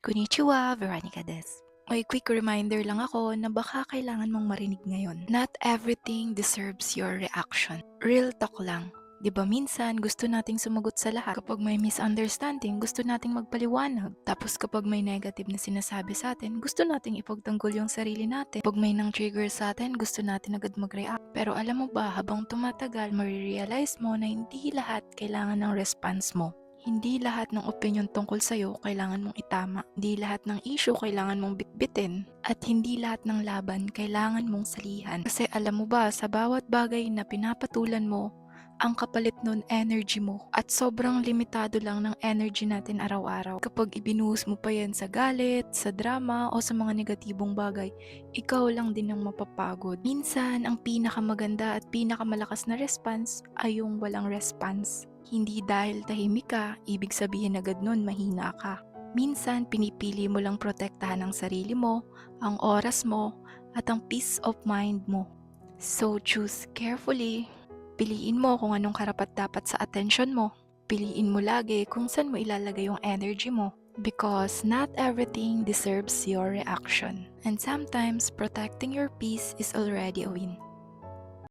Konnichiwa, Veronica des. May quick reminder lang ako na baka kailangan mong marinig ngayon. Not everything deserves your reaction. Real talk lang. 'Di ba minsan gusto nating sumagot sa lahat. Kapag may misunderstanding, gusto nating magpaliwanag. Tapos kapag may negative na sinasabi sa atin, gusto nating ipagtanggol yung sarili natin. Pag may nang trigger sa atin, gusto natin agad mag-react. Pero alam mo ba, habang tumatagal, marirealize mo na hindi lahat kailangan ng response mo. Hindi lahat ng opinyon tungkol sa'yo kailangan mong itama. Hindi lahat ng issue kailangan mong bitbitin. At hindi lahat ng laban kailangan mong salihan. Kasi alam mo ba, sa bawat bagay na pinapatulan mo, ang kapalit nun energy mo. At sobrang limitado lang ng energy natin araw-araw. Kapag ibinuhos mo pa yan sa galit, sa drama, o sa mga negatibong bagay, ikaw lang din ang mapapagod. Minsan, ang pinakamaganda at pinakamalakas na response ay yung walang response. Hindi dahil tahimik ka, ibig sabihin agad nun mahina ka. Minsan, pinipili mo lang protektahan ang sarili mo, ang oras mo, at ang peace of mind mo. So choose carefully. Piliin mo kung anong karapat-dapat sa attention mo. Piliin mo lagi kung saan mo ilalagay yung energy mo. Because not everything deserves your reaction. And sometimes, protecting your peace is already a win.